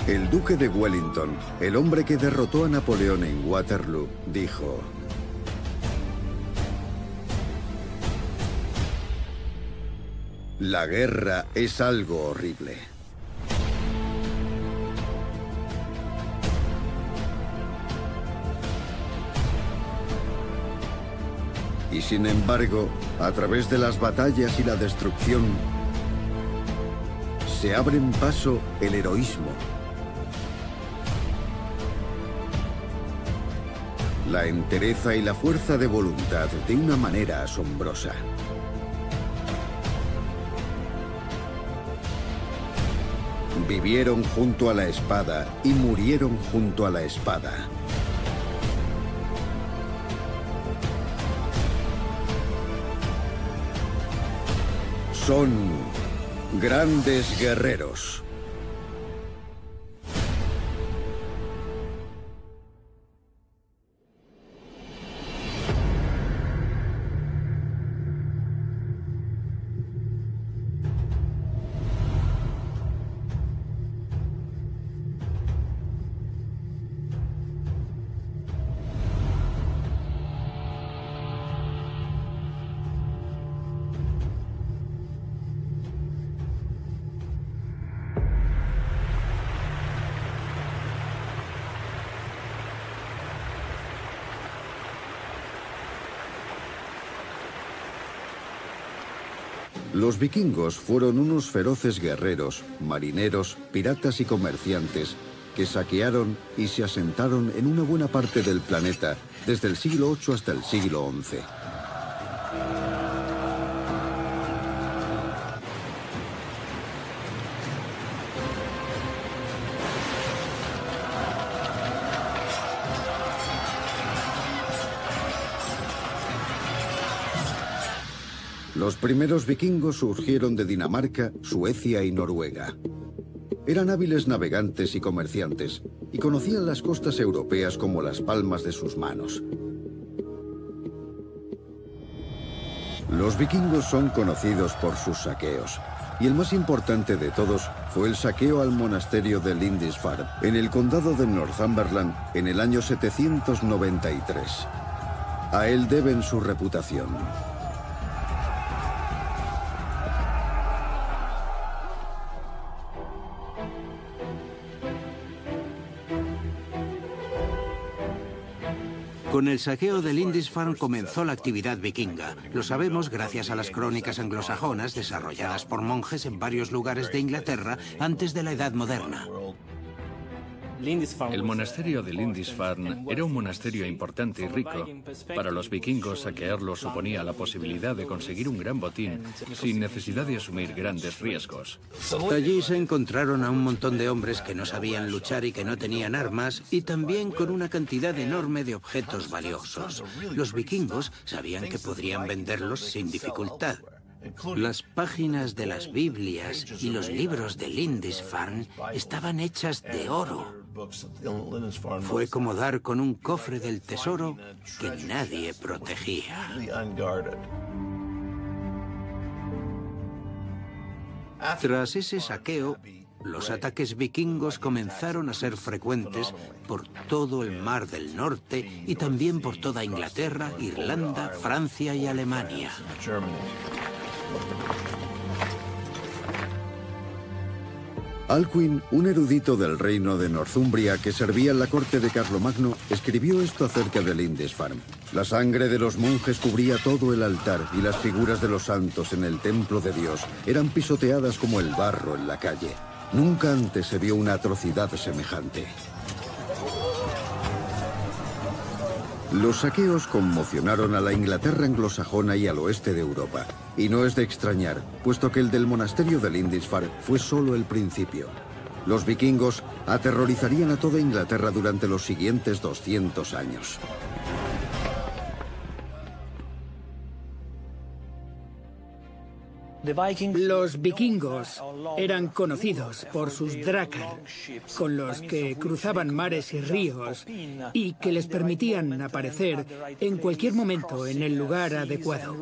El duque de Wellington, el hombre que derrotó a Napoleón en Waterloo, dijo: la guerra es algo horrible. Y sin embargo, a través de las batallas y la destrucción, se abren paso el heroísmo, la entereza y la fuerza de voluntad de una manera asombrosa. Vivieron junto a la espada y murieron junto a la espada. Son grandes guerreros. Los vikingos fueron unos feroces guerreros, marineros, piratas y comerciantes que saquearon y se asentaron en una buena parte del planeta desde el siglo VIII hasta el siglo XI. Los primeros vikingos surgieron de Dinamarca, Suecia y Noruega. Eran hábiles navegantes y comerciantes, y conocían las costas europeas como las palmas de sus manos. Los vikingos son conocidos por sus saqueos, y el más importante de todos fue el saqueo al monasterio de Lindisfarne, en el condado de Northumberland, en el año 793. A él deben su reputación. Con el saqueo de Lindisfarne comenzó la actividad vikinga. Lo sabemos gracias a las crónicas anglosajonas desarrolladas por monjes en varios lugares de Inglaterra antes de la Edad Moderna. El monasterio de Lindisfarne era un monasterio importante y rico. Para los vikingos, saquearlo suponía la posibilidad de conseguir un gran botín sin necesidad de asumir grandes riesgos. Allí se encontraron a un montón de hombres que no sabían luchar y que no tenían armas, y también con una cantidad enorme de objetos valiosos. Los vikingos sabían que podrían venderlos sin dificultad. Las páginas de las Biblias y los libros de Lindisfarne estaban hechas de oro. Fue como dar con un cofre del tesoro que nadie protegía. Tras ese saqueo, los ataques vikingos comenzaron a ser frecuentes por todo el Mar del Norte y también por toda Inglaterra, Irlanda, Francia y Alemania. Alcuin, un erudito del reino de Northumbria que servía en la corte de Carlomagno, escribió esto acerca de Lindisfarne. La sangre de los monjes cubría todo el altar y las figuras de los santos en el templo de Dios eran pisoteadas como el barro en la calle. Nunca antes se vio una atrocidad semejante. Los saqueos conmocionaron a la Inglaterra anglosajona y al oeste de Europa. Y no es de extrañar, puesto que el del monasterio de Lindisfarne fue solo el principio. Los vikingos aterrorizarían a toda Inglaterra durante los siguientes 200 años. Los vikingos eran conocidos por sus drákar, con los que cruzaban mares y ríos y que les permitían aparecer en cualquier momento en el lugar adecuado.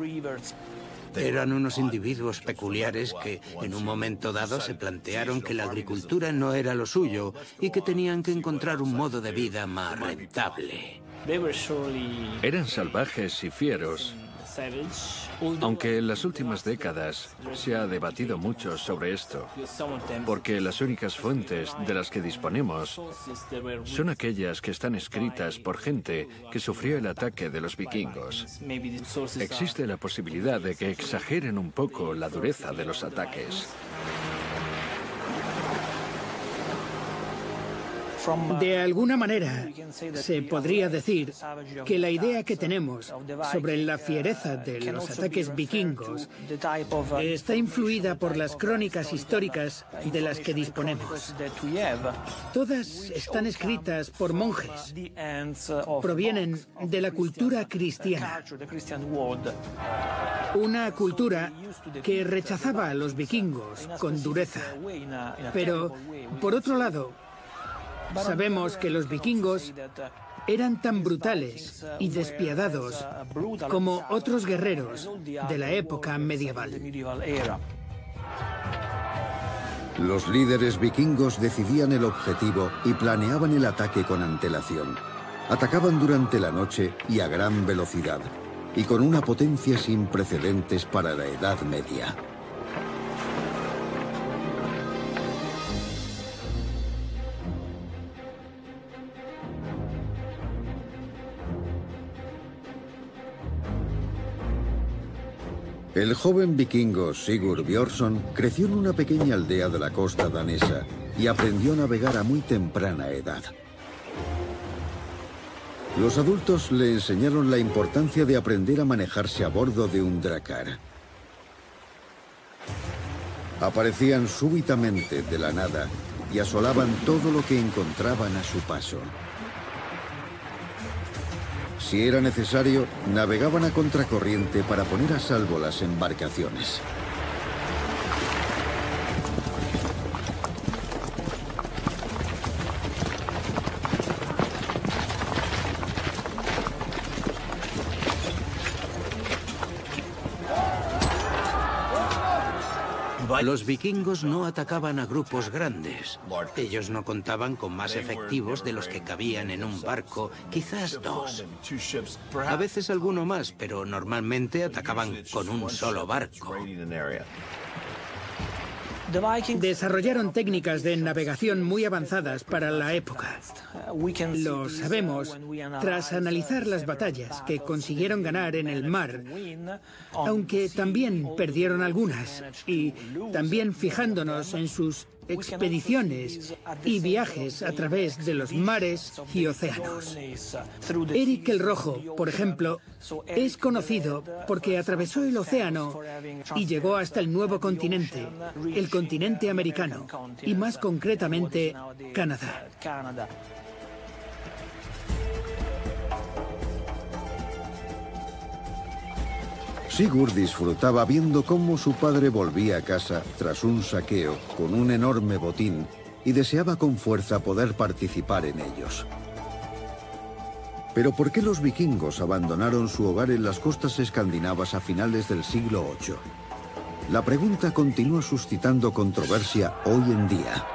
Eran unos individuos peculiares que en un momento dado se plantearon que la agricultura no era lo suyo y que tenían que encontrar un modo de vida más rentable. Eran salvajes y fieros, aunque en las últimas décadas se ha debatido mucho sobre esto, porque las únicas fuentes de las que disponemos son aquellas que están escritas por gente que sufrió el ataque de los vikingos. Existe la posibilidad de que exageren un poco la dureza de los ataques. De alguna manera, se podría decir que la idea que tenemos sobre la fiereza de los ataques vikingos está influida por las crónicas históricas de las que disponemos. Todas están escritas por monjes. Provienen de la cultura cristiana. Una cultura que rechazaba a los vikingos con dureza. Pero, por otro lado, sabemos que los vikingos eran tan brutales y despiadados como otros guerreros de la época medieval. Los líderes vikingos decidían el objetivo y planeaban el ataque con antelación. Atacaban durante la noche y a gran velocidad, y con una potencia sin precedentes para la Edad Media. El joven vikingo Sigurd Björnsson creció en una pequeña aldea de la costa danesa y aprendió a navegar a muy temprana edad. Los adultos le enseñaron la importancia de aprender a manejarse a bordo de un drakkar. Aparecían súbitamente de la nada y asolaban todo lo que encontraban a su paso. Si era necesario, navegaban a contracorriente para poner a salvo las embarcaciones. Los vikingos no atacaban a grupos grandes. Ellos no contaban con más efectivos de los que cabían en un barco, quizás 2. A veces alguno más, pero normalmente atacaban con un solo barco. Desarrollaron técnicas de navegación muy avanzadas para la época. Lo sabemos tras analizar las batallas que consiguieron ganar en el mar, aunque también perdieron algunas, y también fijándonos en sus expediciones y viajes a través de los mares y océanos. Eric el Rojo, por ejemplo, es conocido porque atravesó el océano y llegó hasta el nuevo continente, el continente americano, y más concretamente, Canadá. Sigurd disfrutaba viendo cómo su padre volvía a casa tras un saqueo con un enorme botín y deseaba con fuerza poder participar en ellos. Pero ¿por qué los vikingos abandonaron su hogar en las costas escandinavas a finales del siglo VIII? La pregunta continúa suscitando controversia hoy en día.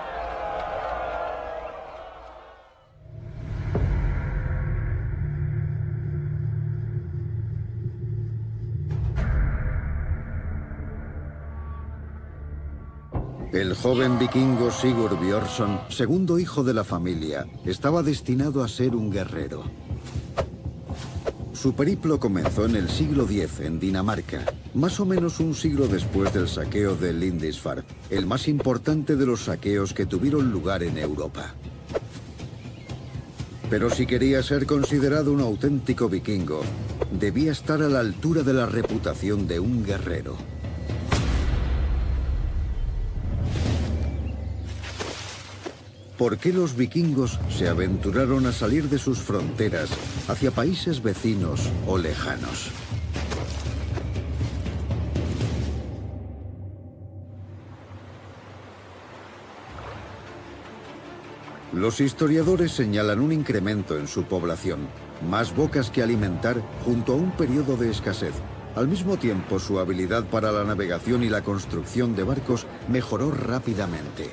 El joven vikingo Sigurd Björnsson, segundo hijo de la familia, estaba destinado a ser un guerrero. Su periplo comenzó en el siglo X en Dinamarca, más o menos un siglo después del saqueo de Lindisfarne, el más importante de los saqueos que tuvieron lugar en Europa. Pero si quería ser considerado un auténtico vikingo, debía estar a la altura de la reputación de un guerrero. ¿Por qué los vikingos se aventuraron a salir de sus fronteras hacia países vecinos o lejanos? Los historiadores señalan un incremento en su población, más bocas que alimentar junto a un periodo de escasez, Al mismo tiempo, su habilidad para la navegación y la construcción de barcos mejoró rápidamente.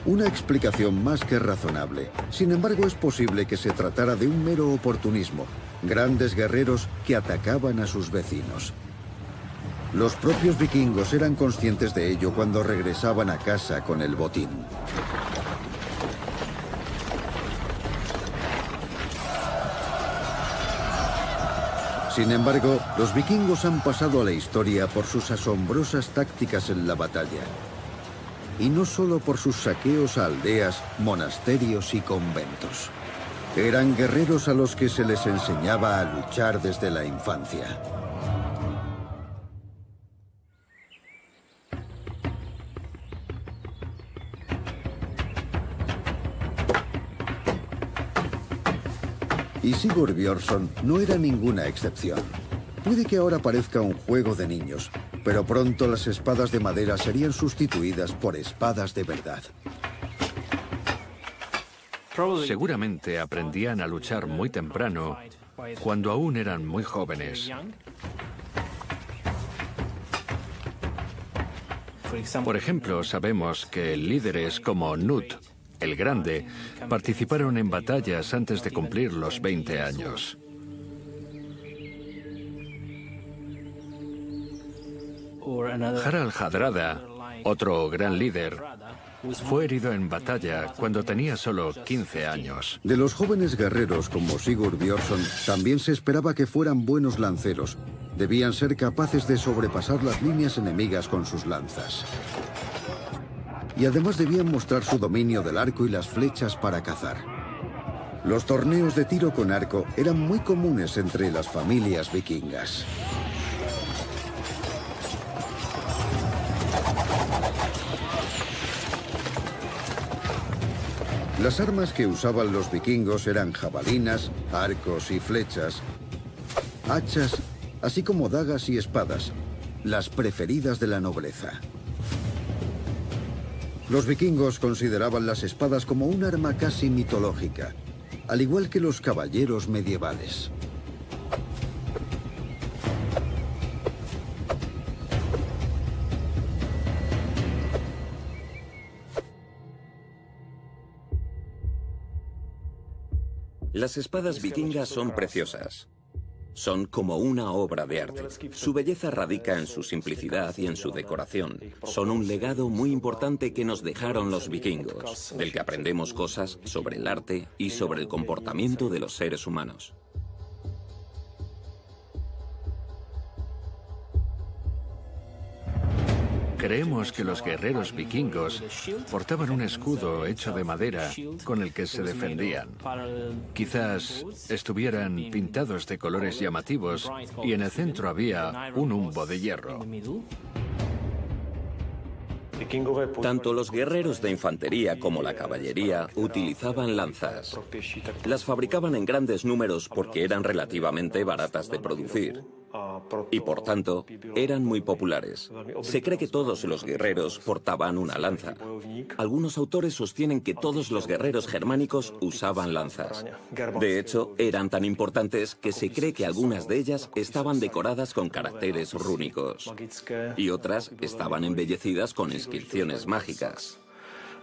Una explicación más que razonable. Sin embargo, es posible que se tratara de un mero oportunismo. Grandes guerreros que atacaban a sus vecinos. Los propios vikingos eran conscientes de ello cuando regresaban a casa con el botín. Sin embargo, los vikingos han pasado a la historia por sus asombrosas tácticas en la batalla. Y no solo por sus saqueos a aldeas, monasterios y conventos. Eran guerreros a los que se les enseñaba a luchar desde la infancia. Y Sigurd Björnsson no era ninguna excepción. Puede que ahora parezca un juego de niños, pero pronto las espadas de madera serían sustituidas por espadas de verdad. Seguramente aprendían a luchar muy temprano, cuando aún eran muy jóvenes. Por ejemplo, sabemos que líderes como Knut el Grande participaron en batallas antes de cumplir los 20 años. Harald Hardrada, otro gran líder, fue herido en batalla cuando tenía solo 15 años. De los jóvenes guerreros como Sigurd Björnsson también se esperaba que fueran buenos lanceros. Debían ser capaces de sobrepasar las líneas enemigas con sus lanzas. Y además debían mostrar su dominio del arco y las flechas para cazar. Los torneos de tiro con arco eran muy comunes entre las familias vikingas. Las armas que usaban los vikingos eran jabalinas, arcos y flechas, hachas, así como dagas y espadas, las preferidas de la nobleza. Los vikingos consideraban las espadas como un arma casi mitológica, al igual que los caballeros medievales. Las espadas vikingas son preciosas. Son como una obra de arte. Su belleza radica en su simplicidad y en su decoración. Son un legado muy importante que nos dejaron los vikingos, del que aprendemos cosas sobre el arte y sobre el comportamiento de los seres humanos. Creemos que los guerreros vikingos portaban un escudo hecho de madera con el que se defendían. Quizás estuvieran pintados de colores llamativos y en el centro había un humbo de hierro. Tanto los guerreros de infantería como la caballería utilizaban lanzas. Las fabricaban en grandes números porque eran relativamente baratas de producir. Y por tanto, eran muy populares. Se cree que todos los guerreros portaban una lanza. Algunos autores sostienen que todos los guerreros germánicos usaban lanzas. De hecho, eran tan importantes que se cree que algunas de ellas estaban decoradas con caracteres rúnicos. Y otras estaban embellecidas con inscripciones mágicas.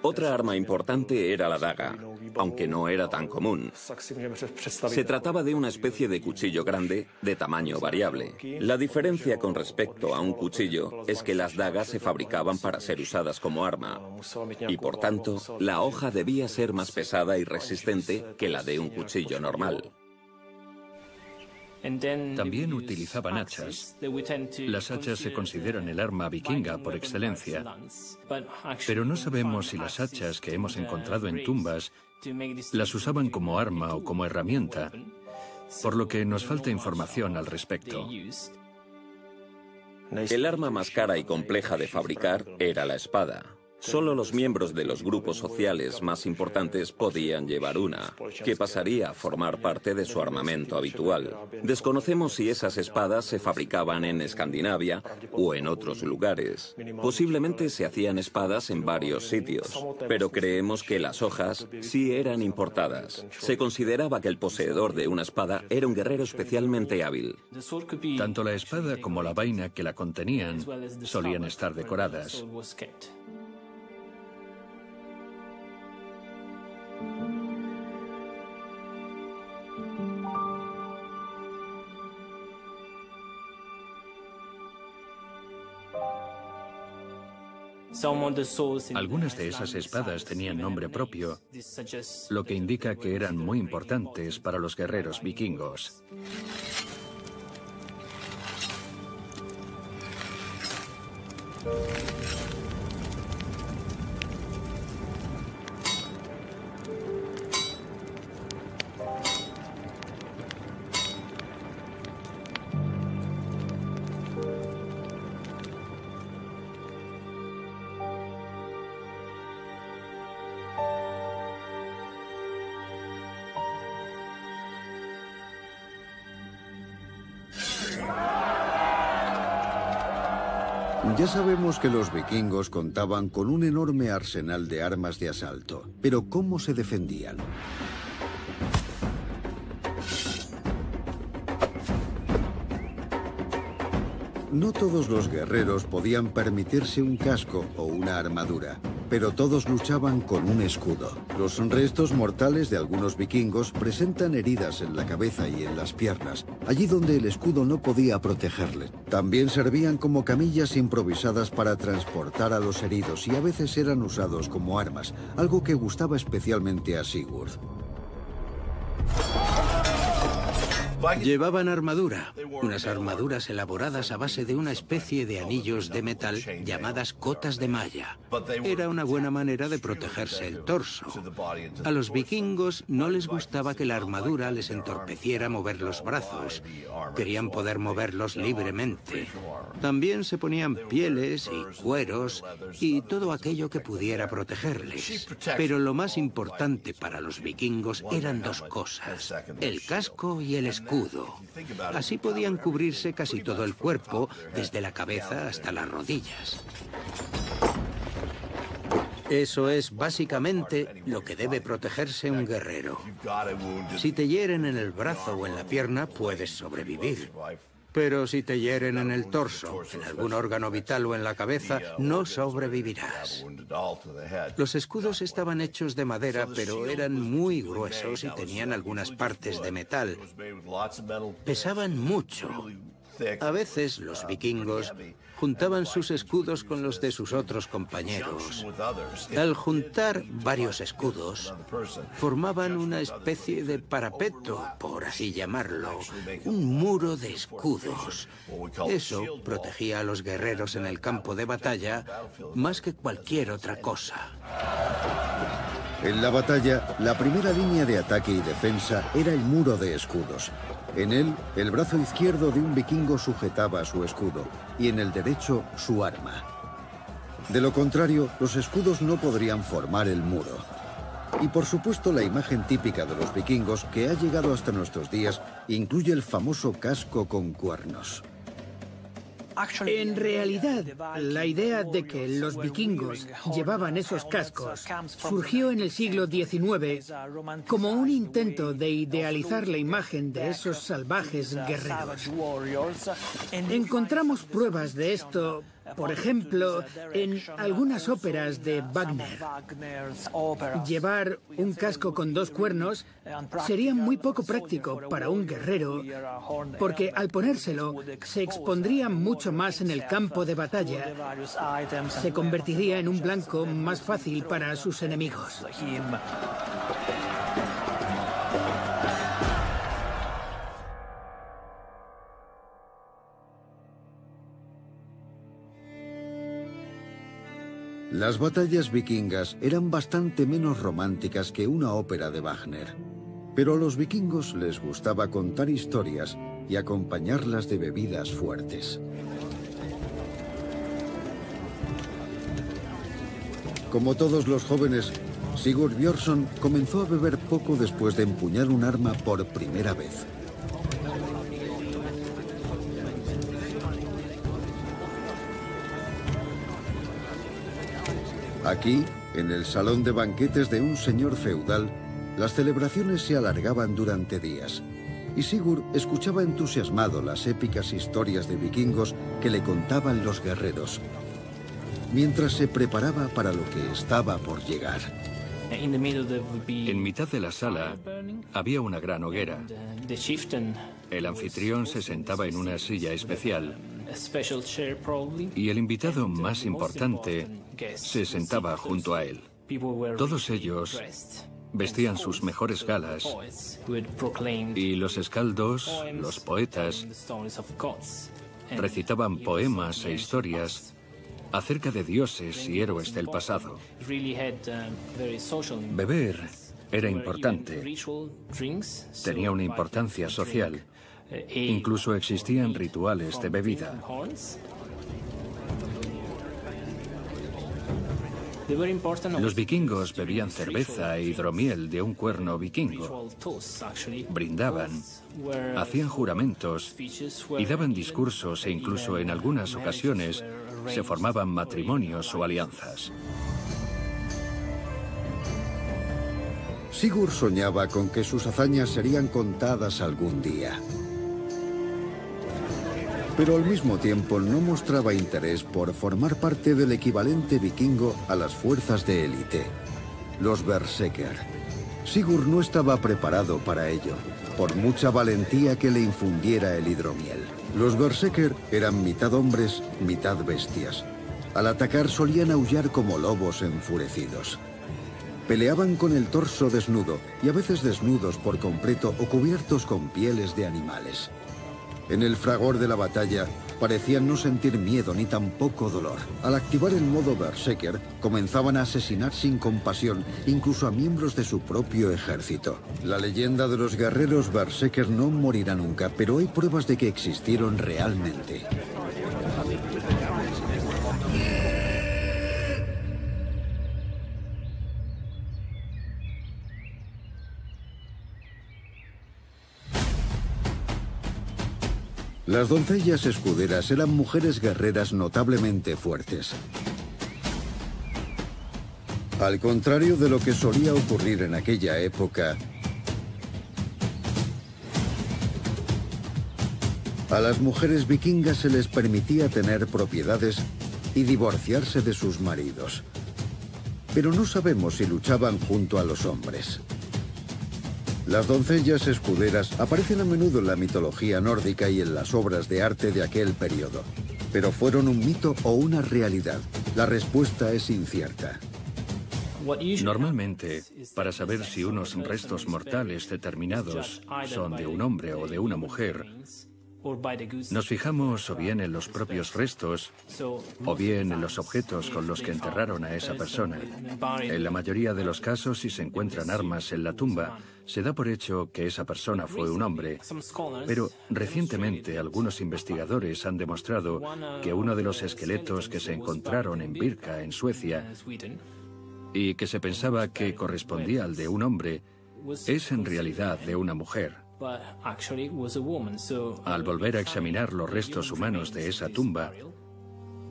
Otra arma importante era la daga, aunque no era tan común. Se trataba de una especie de cuchillo grande, de tamaño variable. La diferencia con respecto a un cuchillo es que las dagas se fabricaban para ser usadas como arma, y por tanto, la hoja debía ser más pesada y resistente que la de un cuchillo normal. También utilizaban hachas. Las hachas se consideran el arma vikinga por excelencia, pero no sabemos si las hachas que hemos encontrado en tumbas las usaban como arma o como herramienta, por lo que nos falta información al respecto. El arma más cara y compleja de fabricar era la espada. Solo los miembros de los grupos sociales más importantes podían llevar una, que pasaría a formar parte de su armamento habitual. Desconocemos si esas espadas se fabricaban en Escandinavia o en otros lugares. Posiblemente se hacían espadas en varios sitios, pero creemos que las hojas sí eran importadas. Se consideraba que el poseedor de una espada era un guerrero especialmente hábil. Tanto la espada como la vaina que la contenían solían estar decoradas. Algunas de esas espadas tenían nombre propio, lo que indica que eran muy importantes para los guerreros vikingos. Ya sabemos que los vikingos contaban con un enorme arsenal de armas de asalto, pero ¿cómo se defendían? No todos los guerreros podían permitirse un casco o una armadura, pero todos luchaban con un escudo. Los restos mortales de algunos vikingos presentan heridas en la cabeza y en las piernas, allí donde el escudo no podía protegerles. También servían como camillas improvisadas para transportar a los heridos y a veces eran usados como armas, algo que gustaba especialmente a Sigurd. Llevaban armadura, unas armaduras elaboradas a base de una especie de anillos de metal llamadas cotas de malla. Era una buena manera de protegerse el torso. A los vikingos no les gustaba que la armadura les entorpeciera mover los brazos. Querían poder moverlos libremente. También se ponían pieles y cueros y todo aquello que pudiera protegerles. Pero lo más importante para los vikingos eran dos cosas: el casco y el escudo. Así podían cubrirse casi todo el cuerpo, desde la cabeza hasta las rodillas. Eso es básicamente lo que debe protegerse un guerrero. Si te hieren en el brazo o en la pierna, puedes sobrevivir. Pero si te hieren en el torso, en algún órgano vital o en la cabeza, no sobrevivirás. Los escudos estaban hechos de madera, pero eran muy gruesos y tenían algunas partes de metal. Pesaban mucho. A veces los vikingos juntaban sus escudos con los de sus otros compañeros. Al juntar varios escudos, formaban una especie de parapeto, por así llamarlo, un muro de escudos. Eso protegía a los guerreros en el campo de batalla más que cualquier otra cosa. En la batalla, la primera línea de ataque y defensa era el muro de escudos. En él, el brazo izquierdo de un vikingo sujetaba su escudo y en el derecho su arma. De lo contrario, los escudos no podrían formar el muro. Y por supuesto, la imagen típica de los vikingos que ha llegado hasta nuestros días incluye el famoso casco con cuernos. En realidad, la idea de que los vikingos llevaban esos cascos surgió en el siglo XIX como un intento de idealizar la imagen de esos salvajes guerreros. Encontramos pruebas de esto, por ejemplo, en algunas óperas de Wagner. Llevar un casco con dos cuernos sería muy poco práctico para un guerrero, porque al ponérselo se expondría mucho más en el campo de batalla. Se convertiría en un blanco más fácil para sus enemigos. Las batallas vikingas eran bastante menos románticas que una ópera de Wagner, pero a los vikingos les gustaba contar historias y acompañarlas de bebidas fuertes. Como todos los jóvenes, Sigurd Björnsson comenzó a beber poco después de empuñar un arma por primera vez. Aquí, en el salón de banquetes de un señor feudal, las celebraciones se alargaban durante días, y Sigurd escuchaba entusiasmado las épicas historias de vikingos que le contaban los guerreros, mientras se preparaba para lo que estaba por llegar. En mitad de la sala había una gran hoguera. El anfitrión se sentaba en una silla especial y el invitado más importante se sentaba junto a él. Todos ellos vestían sus mejores galas y los escaldos, los poetas, recitaban poemas e historias acerca de dioses y héroes del pasado. Beber era importante, tenía una importancia social. Incluso existían rituales de bebida. Los vikingos bebían cerveza e hidromiel de un cuerno vikingo. Brindaban, hacían juramentos y daban discursos e incluso en algunas ocasiones se formaban matrimonios o alianzas. Sigurd soñaba con que sus hazañas serían contadas algún día. Pero al mismo tiempo no mostraba interés por formar parte del equivalente vikingo a las fuerzas de élite, los Berserker. Sigurd no estaba preparado para ello, por mucha valentía que le infundiera el hidromiel. Los Berserker eran mitad hombres, mitad bestias. Al atacar solían aullar como lobos enfurecidos. Peleaban con el torso desnudo y a veces desnudos por completo o cubiertos con pieles de animales. En el fragor de la batalla, parecían no sentir miedo ni tampoco dolor. Al activar el modo Berserker, comenzaban a asesinar sin compasión, incluso a miembros de su propio ejército. La leyenda de los guerreros Berserker no morirá nunca, pero hay pruebas de que existieron realmente. Las doncellas escuderas eran mujeres guerreras notablemente fuertes. Al contrario de lo que solía ocurrir en aquella época, a las mujeres vikingas se les permitía tener propiedades y divorciarse de sus maridos. Pero no sabemos si luchaban junto a los hombres. Las doncellas escuderas aparecen a menudo en la mitología nórdica y en las obras de arte de aquel periodo. Pero ¿fueron un mito o una realidad? La respuesta es incierta. Normalmente, para saber si unos restos mortales determinados son de un hombre o de una mujer, nos fijamos o bien en los propios restos o bien en los objetos con los que enterraron a esa persona. En la mayoría de los casos, si se encuentran armas en la tumba, se da por hecho que esa persona fue un hombre. Pero recientemente algunos investigadores han demostrado que uno de los esqueletos que se encontraron en Birka, en Suecia, y que se pensaba que correspondía al de un hombre, es en realidad de una mujer. Al volver a examinar los restos humanos de esa tumba,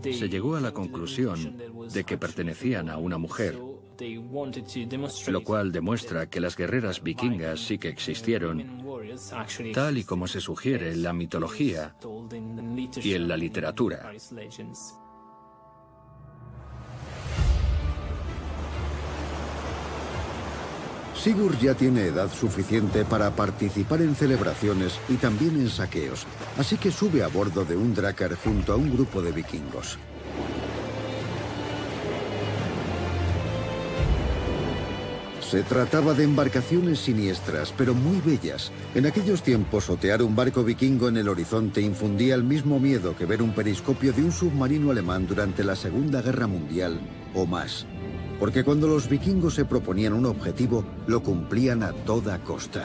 se llegó a la conclusión de que pertenecían a una mujer, lo cual demuestra que las guerreras vikingas sí que existieron, tal y como se sugiere en la mitología y en la literatura. Sigurd ya tiene edad suficiente para participar en celebraciones y también en saqueos, así que sube a bordo de un drácar junto a un grupo de vikingos. Se trataba de embarcaciones siniestras, pero muy bellas. En aquellos tiempos, otear un barco vikingo en el horizonte infundía el mismo miedo que ver un periscopio de un submarino alemán durante la Segunda Guerra Mundial, o más. Porque cuando los vikingos se proponían un objetivo, lo cumplían a toda costa.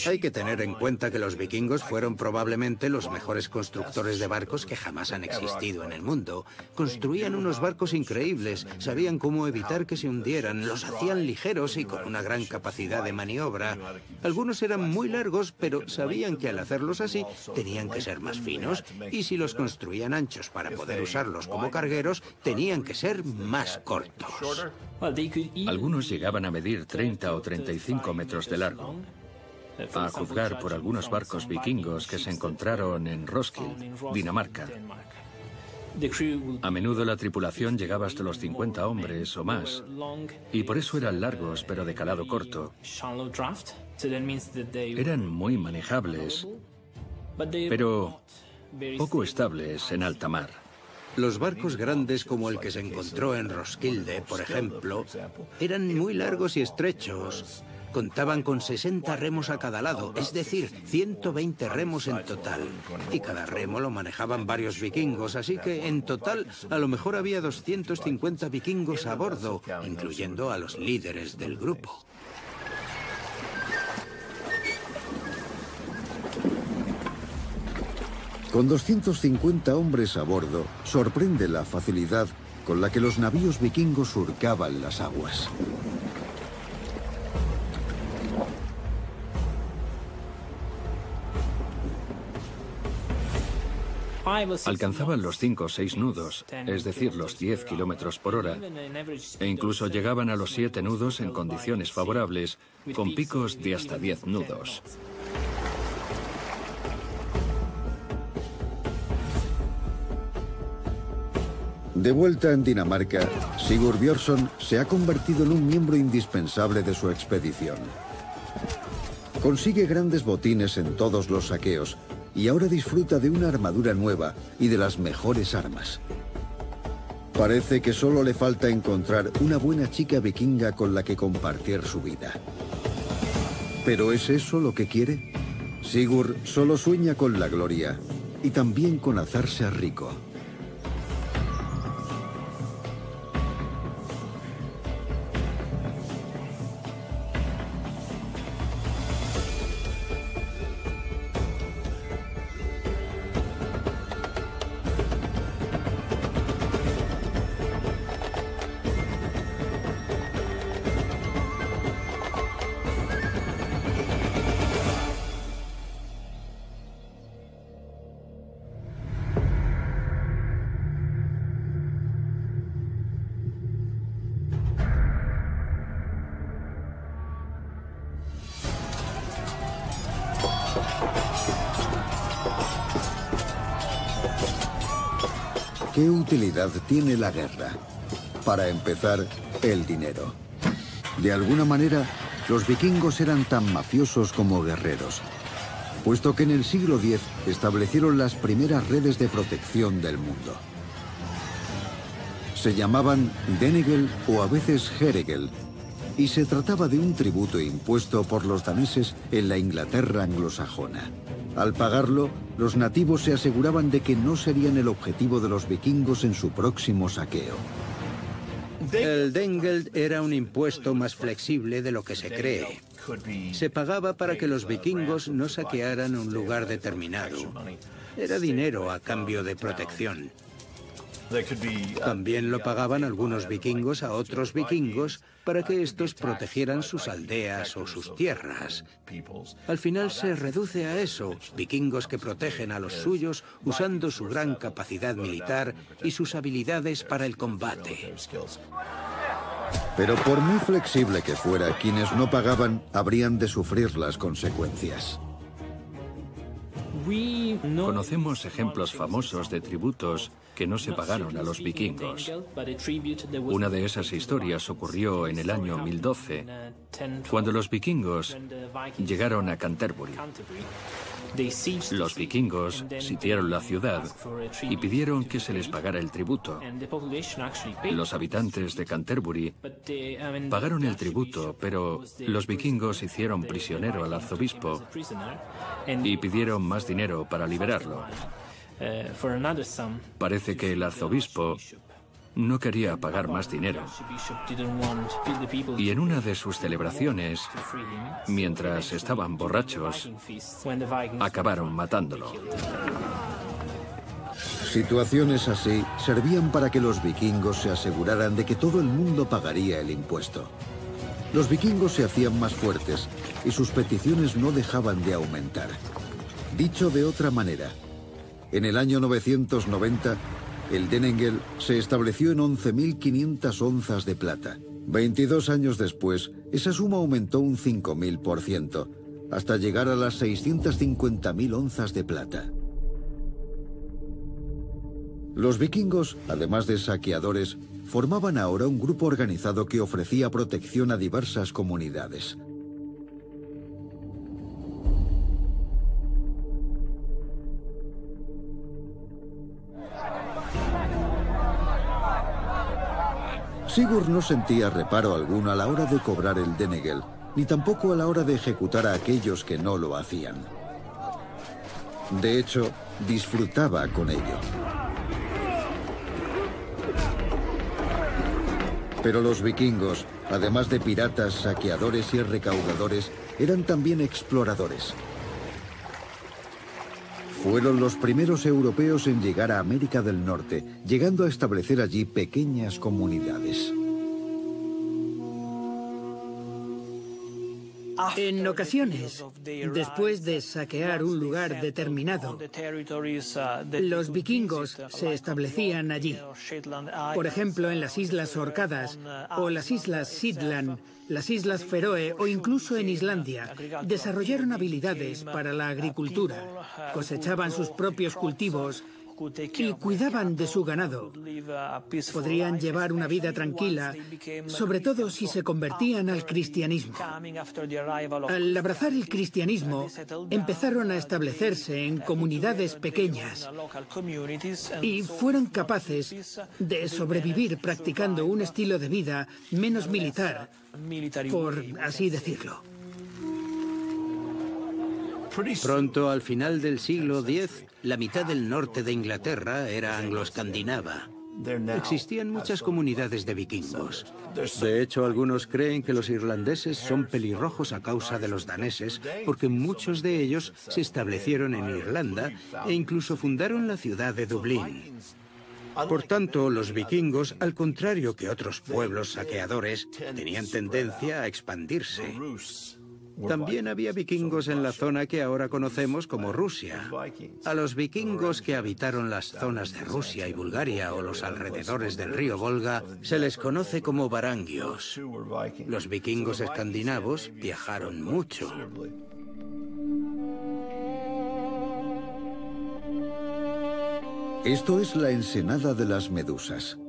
Hay que tener en cuenta que los vikingos fueron probablemente los mejores constructores de barcos que jamás han existido en el mundo. Construían unos barcos increíbles, sabían cómo evitar que se hundieran, los hacían ligeros y con una gran capacidad de maniobra. Algunos eran muy largos, pero sabían que al hacerlos así tenían que ser más finos, y si los construían anchos para poder usarlos como cargueros, tenían que ser más cortos. Algunos llegaban a medir 30 o 35 metros de largo. A juzgar por algunos barcos vikingos que se encontraron en Roskilde, Dinamarca. A menudo la tripulación llegaba hasta los 50 hombres o más, y por eso eran largos pero de calado corto. Eran muy manejables, pero poco estables en alta mar. Los barcos grandes como el que se encontró en Roskilde, por ejemplo, eran muy largos y estrechos. Contaban con 60 remos a cada lado, es decir, 120 remos en total. Y cada remo lo manejaban varios vikingos, así que en total a lo mejor había 250 vikingos a bordo, incluyendo a los líderes del grupo. Con 250 hombres a bordo, sorprende la facilidad con la que los navíos vikingos surcaban las aguas. Alcanzaban los 5 o 6 nudos, es decir, los 10 kilómetros por hora, e incluso llegaban a los 7 nudos en condiciones favorables, con picos de hasta 10 nudos. De vuelta en Dinamarca, Sigurd Björnsson se ha convertido en un miembro indispensable de su expedición. Consigue grandes botines en todos los saqueos y ahora disfruta de una armadura nueva y de las mejores armas. Parece que solo le falta encontrar una buena chica vikinga con la que compartir su vida. ¿Pero es eso lo que quiere? Sigurd solo sueña con la gloria y también con hacerse rico. ¿Qué utilidad tiene la guerra? Para empezar, el dinero. De alguna manera, los vikingos eran tan mafiosos como guerreros, puesto que en el siglo X establecieron las primeras redes de protección del mundo. Se llamaban Denegel o a veces Heregel, y se trataba de un tributo impuesto por los daneses en la Inglaterra anglosajona. Al pagarlo, los nativos se aseguraban de que no serían el objetivo de los vikingos en su próximo saqueo. El Dengeld era un impuesto más flexible de lo que se cree. Se pagaba para que los vikingos no saquearan un lugar determinado. Era dinero a cambio de protección. También lo pagaban algunos vikingos a otros vikingos para que estos protegieran sus aldeas o sus tierras. Al final se reduce a eso, vikingos que protegen a los suyos usando su gran capacidad militar y sus habilidades para el combate. Pero por muy flexible que fuera, quienes no pagaban habrían de sufrir las consecuencias. Conocemos ejemplos famosos de tributos que no se pagaron a los vikingos. Una de esas historias ocurrió en el año 1012, cuando los vikingos llegaron a Canterbury. Los vikingos sitiaron la ciudad y pidieron que se les pagara el tributo. Los habitantes de Canterbury pagaron el tributo, pero los vikingos hicieron prisionero al arzobispo y pidieron más dinero para liberarlo. Parece que el arzobispo no quería pagar más dinero. Y en una de sus celebraciones, mientras estaban borrachos, acabaron matándolo. Situaciones así servían para que los vikingos se aseguraran de que todo el mundo pagaría el impuesto. Los vikingos se hacían más fuertes y sus peticiones no dejaban de aumentar. Dicho de otra manera, en el año 990, el denengel se estableció en 11.500 onzas de plata. 22 años después, esa suma aumentó un 5.000%, hasta llegar a las 650.000 onzas de plata. Los vikingos, además de saqueadores, formaban ahora un grupo organizado que ofrecía protección a diversas comunidades. Sigurd no sentía reparo alguno a la hora de cobrar el denegel, ni tampoco a la hora de ejecutar a aquellos que no lo hacían. De hecho, disfrutaba con ello. Pero los vikingos, además de piratas, saqueadores y recaudadores, eran también exploradores. Fueron los primeros europeos en llegar a América del Norte, llegando a establecer allí pequeñas comunidades. En ocasiones, después de saquear un lugar determinado, los vikingos se establecían allí. Por ejemplo, en las Islas Orcadas o las Islas Shetland, las Islas Feroe o incluso en Islandia, desarrollaron habilidades para la agricultura, cosechaban sus propios cultivos y cuidaban de su ganado. Podrían llevar una vida tranquila, sobre todo si se convertían al cristianismo. Al abrazar el cristianismo, empezaron a establecerse en comunidades pequeñas y fueron capaces de sobrevivir practicando un estilo de vida menos militar, por así decirlo. Pronto, al final del siglo X, la mitad del norte de Inglaterra era anglo-escandinava. Existían muchas comunidades de vikingos. De hecho, algunos creen que los irlandeses son pelirrojos a causa de los daneses, porque muchos de ellos se establecieron en Irlanda e incluso fundaron la ciudad de Dublín. Por tanto, los vikingos, al contrario que otros pueblos saqueadores, tenían tendencia a expandirse. También había vikingos en la zona que ahora conocemos como Rusia. A los vikingos que habitaron las zonas de Rusia y Bulgaria o los alrededores del río Volga se les conoce como varangios. Los vikingos escandinavos viajaron mucho. Esto es la ensenada de las Medusas.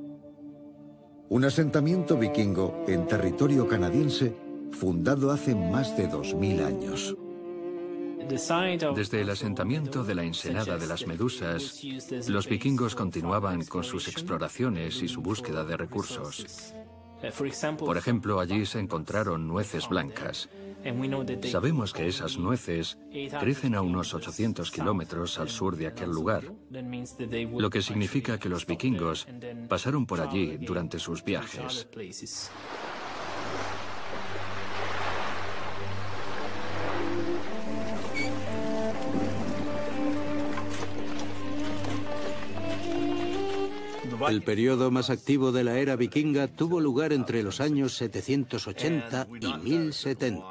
Un asentamiento vikingo en territorio canadiense fundado hace más de 2000 años. Desde el asentamiento de la ensenada de las Medusas, los vikingos continuaban con sus exploraciones y su búsqueda de recursos. Por ejemplo, allí se encontraron nueces blancas. Sabemos que esas nueces crecen a unos 800 kilómetros al sur de aquel lugar, lo que significa que los vikingos pasaron por allí durante sus viajes. El periodo más activo de la era vikinga tuvo lugar entre los años 780 y 1070.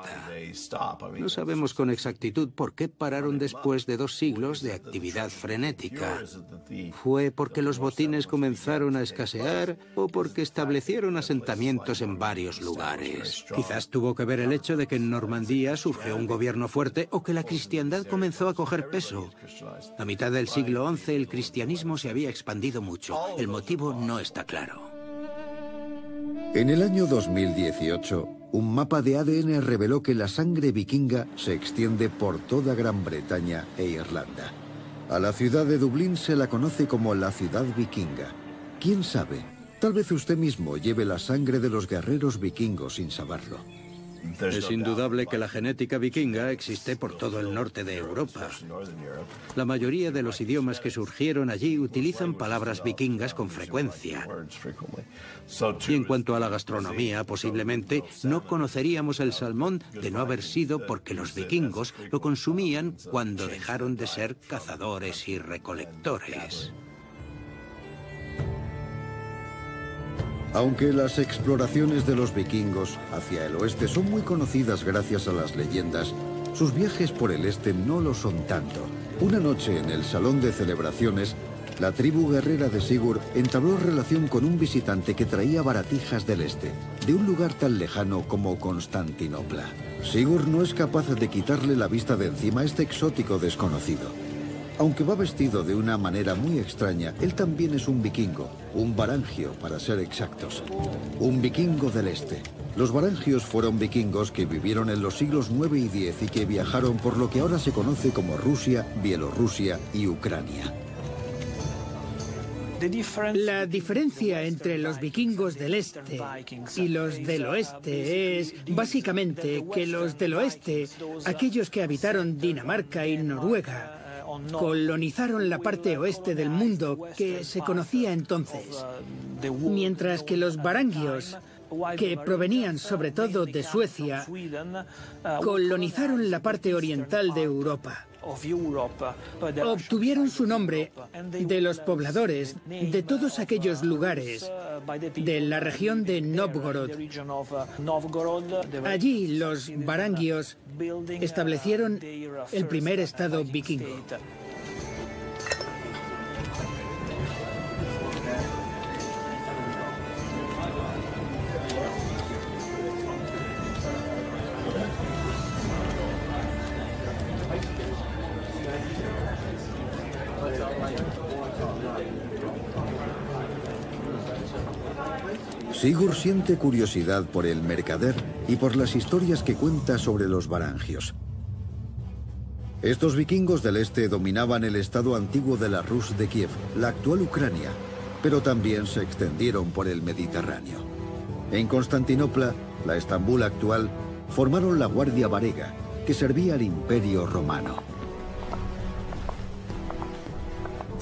No sabemos con exactitud por qué pararon después de 2 siglos de actividad frenética. ¿Fue porque los botines comenzaron a escasear o porque establecieron asentamientos en varios lugares? Quizás tuvo que ver el hecho de que en Normandía surgió un gobierno fuerte o que la cristiandad comenzó a coger peso. A mitad del siglo XI el cristianismo se había expandido mucho. El motivo no está claro. En el año 2018, un mapa de ADN reveló que la sangre vikinga se extiende por toda Gran Bretaña e Irlanda. A la ciudad de Dublín se la conoce como la ciudad vikinga. ¿Quién sabe? Tal vez usted mismo lleve la sangre de los guerreros vikingos sin saberlo. Es indudable que la genética vikinga existe por todo el norte de Europa. La mayoría de los idiomas que surgieron allí utilizan palabras vikingas con frecuencia. Y en cuanto a la gastronomía, posiblemente no conoceríamos el salmón de no haber sido porque los vikingos lo consumían cuando dejaron de ser cazadores y recolectores. Aunque las exploraciones de los vikingos hacia el oeste son muy conocidas gracias a las leyendas, sus viajes por el este no lo son tanto. Una noche en el salón de celebraciones, la tribu guerrera de Sigurd entabló relación con un visitante que traía baratijas del este, de un lugar tan lejano como Constantinopla. Sigurd no es capaz de quitarle la vista de encima a este exótico desconocido. Aunque va vestido de una manera muy extraña, él también es un vikingo, un varangio para ser exactos. Un vikingo del este. Los varangios fueron vikingos que vivieron en los siglos 9 y 10 y que viajaron por lo que ahora se conoce como Rusia, Bielorrusia y Ucrania. La diferencia entre los vikingos del este y los del oeste es básicamente que los del oeste, aquellos que habitaron Dinamarca y Noruega, colonizaron la parte oeste del mundo que se conocía entonces, mientras que los varangios, que provenían sobre todo de Suecia, colonizaron la parte oriental de Europa. Obtuvieron su nombre de los pobladores de todos aquellos lugares de la región de Novgorod. Allí los varangios establecieron el primer estado vikingo. Sigurd siente curiosidad por el mercader y por las historias que cuenta sobre los varangios. Estos vikingos del este dominaban el estado antiguo de la Rus de Kiev, la actual Ucrania, pero también se extendieron por el Mediterráneo. En Constantinopla, la Estambul actual, formaron la Guardia Varega, que servía al Imperio Romano.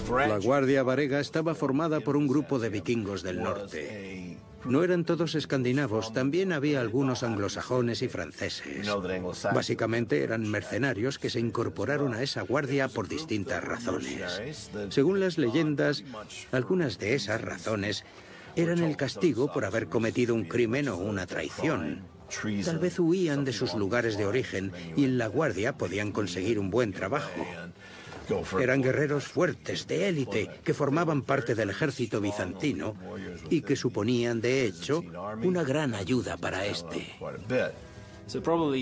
La Guardia Varega estaba formada por un grupo de vikingos del norte. No eran todos escandinavos, también había algunos anglosajones y franceses. Básicamente eran mercenarios que se incorporaron a esa guardia por distintas razones. Según las leyendas, algunas de esas razones eran el castigo por haber cometido un crimen o una traición. Tal vez huían de sus lugares de origen y en la guardia podían conseguir un buen trabajo. Eran guerreros fuertes, de élite, que formaban parte del ejército bizantino y que suponían, de hecho, una gran ayuda para este.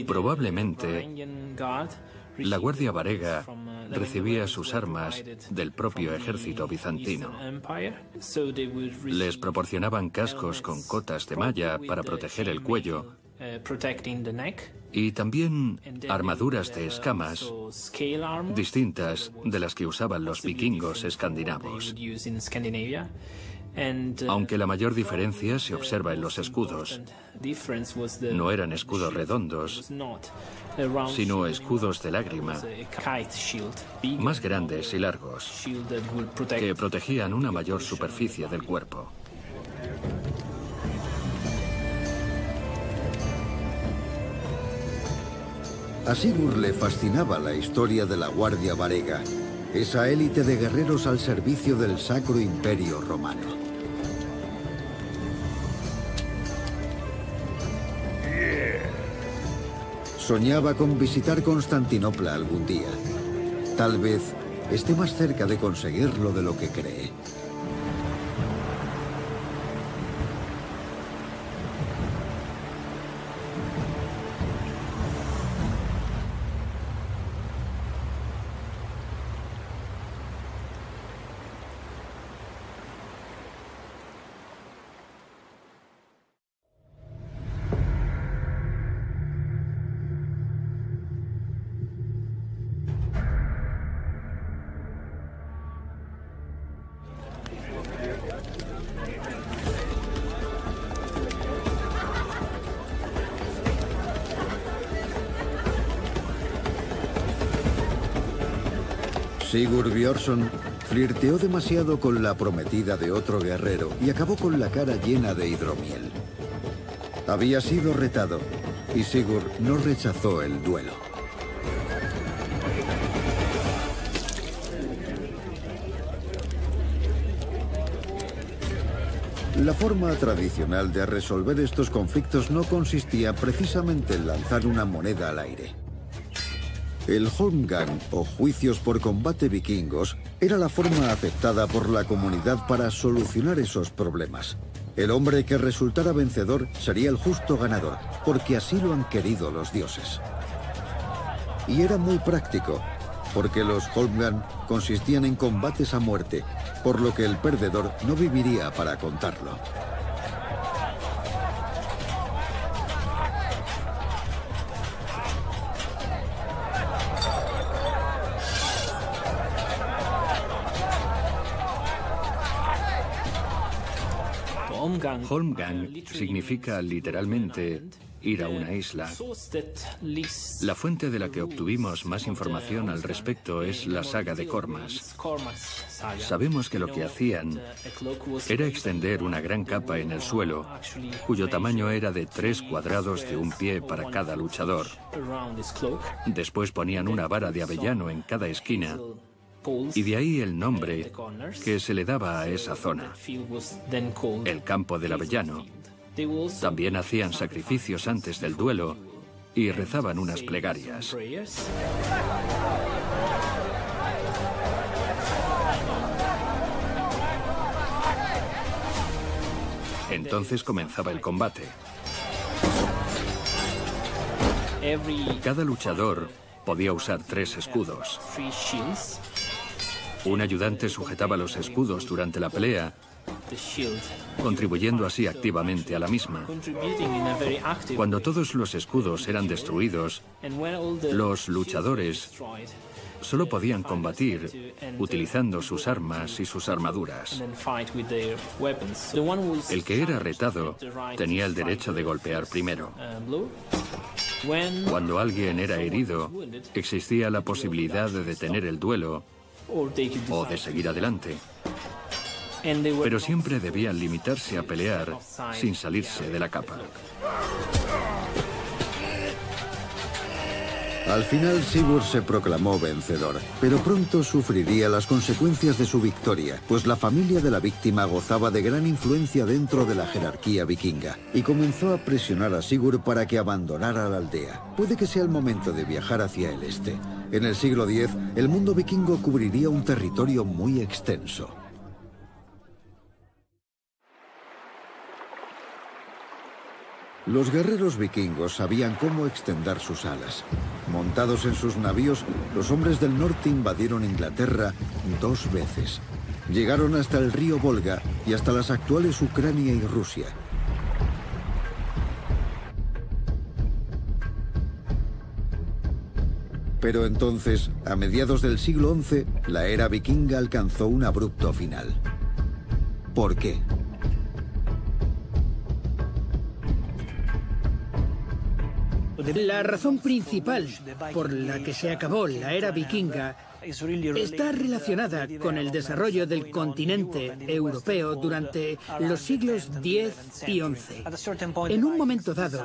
Probablemente, la Guardia Varega recibía sus armas del propio ejército bizantino. Les proporcionaban cascos con cotas de malla para proteger el cuello y también armaduras de escamas distintas de las que usaban los vikingos escandinavos. Aunque la mayor diferencia se observa en los escudos. No eran escudos redondos, sino escudos de lágrima, más grandes y largos, que protegían una mayor superficie del cuerpo. A Sigurd le fascinaba la historia de la Guardia Varega, esa élite de guerreros al servicio del Sacro Imperio Romano. Soñaba con visitar Constantinopla algún día. Tal vez esté más cerca de conseguirlo de lo que cree. Sigurd Björnsson flirteó demasiado con la prometida de otro guerrero y acabó con la cara llena de hidromiel. Había sido retado y Sigurd no rechazó el duelo. La forma tradicional de resolver estos conflictos no consistía precisamente en lanzar una moneda al aire. El Holmgang, o juicios por combate vikingos, era la forma aceptada por la comunidad para solucionar esos problemas. El hombre que resultara vencedor sería el justo ganador, porque así lo han querido los dioses. Y era muy práctico, porque los Holmgang consistían en combates a muerte, por lo que el perdedor no viviría para contarlo. Holmgang significa literalmente ir a una isla. La fuente de la que obtuvimos más información al respecto es la saga de Cormas. Sabemos que lo que hacían era extender una gran capa en el suelo, cuyo tamaño era de 3 cuadrados de un pie para cada luchador. Después ponían una vara de avellano en cada esquina, y de ahí el nombre que se le daba a esa zona, el campo del avellano. También hacían sacrificios antes del duelo y rezaban unas plegarias. Entonces comenzaba el combate. Cada luchador podía usar 3 escudos. Un ayudante sujetaba los escudos durante la pelea, contribuyendo así activamente a la misma. Cuando todos los escudos eran destruidos, los luchadores solo podían combatir utilizando sus armas y sus armaduras. El que era retado tenía el derecho de golpear primero. Cuando alguien era herido, existía la posibilidad de detener el duelo o de seguir adelante. Pero siempre debían limitarse a pelear sin salirse de la capa. Al final Sigurd se proclamó vencedor, pero pronto sufriría las consecuencias de su victoria, pues la familia de la víctima gozaba de gran influencia dentro de la jerarquía vikinga, y comenzó a presionar a Sigurd para que abandonara la aldea. Puede que sea el momento de viajar hacia el este. En el siglo X, el mundo vikingo cubriría un territorio muy extenso. Los guerreros vikingos sabían cómo extender sus alas. Montados en sus navíos, los hombres del norte invadieron Inglaterra 2 veces. Llegaron hasta el río Volga y hasta las actuales Ucrania y Rusia. Pero entonces, a mediados del siglo XI, la era vikinga alcanzó un abrupto final. ¿Por qué? La razón principal por la que se acabó la era vikinga está relacionada con el desarrollo del continente europeo durante los siglos X y XI. En un momento dado,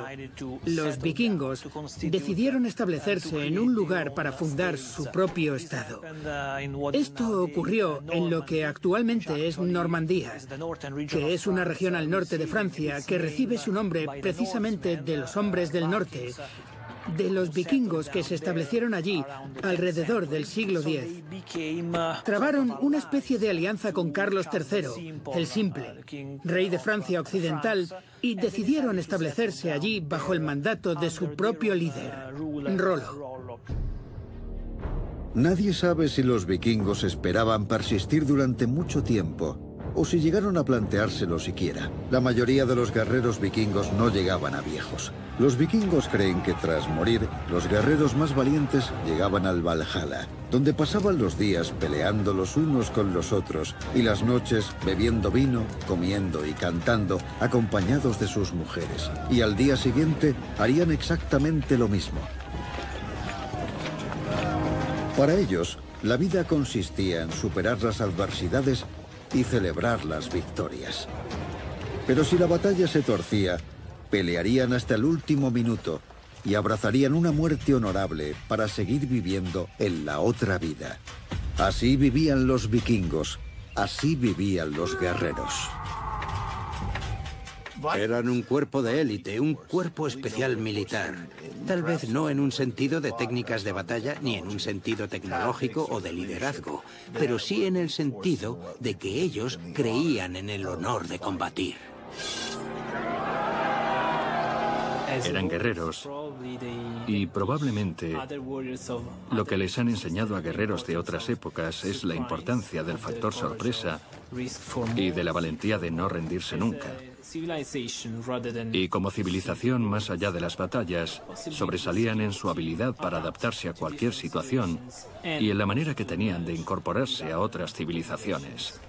los vikingos decidieron establecerse en un lugar para fundar su propio estado. Esto ocurrió en lo que actualmente es Normandía, que es una región al norte de Francia que recibe su nombre precisamente de los hombres del norte, de los vikingos que se establecieron allí alrededor del siglo X. Trabaron una especie de alianza con Carlos III, el Simple, rey de Francia Occidental, y decidieron establecerse allí bajo el mandato de su propio líder, Rollo. Nadie sabe si los vikingos esperaban persistir durante mucho tiempo o si llegaron a planteárselo siquiera. La mayoría de los guerreros vikingos no llegaban a viejos. Los vikingos creen que tras morir, los guerreros más valientes llegaban al Valhalla, donde pasaban los días peleando los unos con los otros y las noches bebiendo vino, comiendo y cantando, acompañados de sus mujeres. Y al día siguiente harían exactamente lo mismo. Para ellos, La vida consistía en superar las adversidades y celebrar las victorias. Pero si la batalla se torcía, pelearían hasta el último minuto y abrazarían una muerte honorable para seguir viviendo en la otra vida. Así vivían los vikingos, así vivían los guerreros. Eran un cuerpo de élite, un cuerpo especial militar. Tal vez no en un sentido de técnicas de batalla, ni en un sentido tecnológico o de liderazgo, pero sí en el sentido de que ellos creían en el honor de combatir. Eran guerreros y probablemente lo que les han enseñado a guerreros de otras épocas es la importancia del factor sorpresa y de la valentía de no rendirse nunca. Y como civilización, más allá de las batallas, sobresalían en su habilidad para adaptarse a cualquier situación y en la manera que tenían de incorporarse a otras civilizaciones.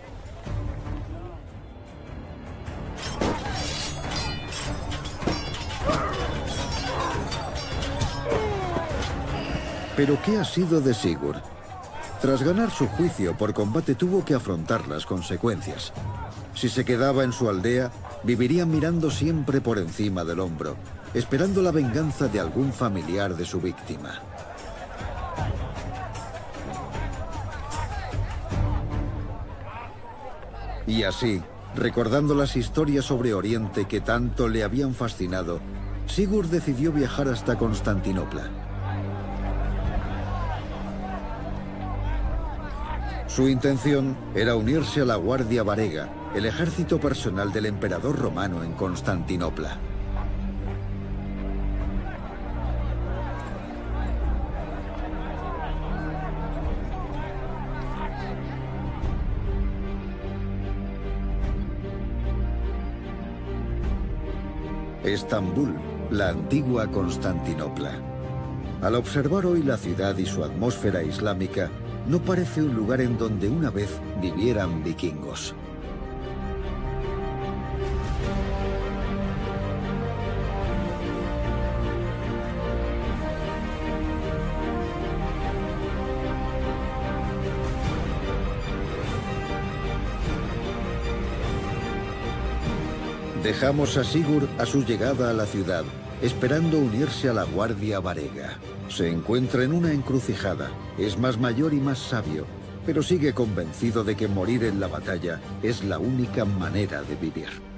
¿Pero qué ha sido de Sigurd? Tras ganar su juicio por combate tuvo que afrontar las consecuencias. Si se quedaba en su aldea, viviría mirando siempre por encima del hombro, esperando la venganza de algún familiar de su víctima. Y así, recordando las historias sobre Oriente que tanto le habían fascinado, Sigurd decidió viajar hasta Constantinopla. Su intención era unirse a la Guardia Varega, el ejército personal del emperador romano en Constantinopla. Estambul, la antigua Constantinopla. Al observar hoy la ciudad y su atmósfera islámica, no parece un lugar en donde una vez vivieran vikingos. Dejamos a Sigurd a su llegada a la ciudad, esperando unirse a la Guardia Varega. Se encuentra en una encrucijada, es más mayor y más sabio, pero sigue convencido de que morir en la batalla es la única manera de vivir.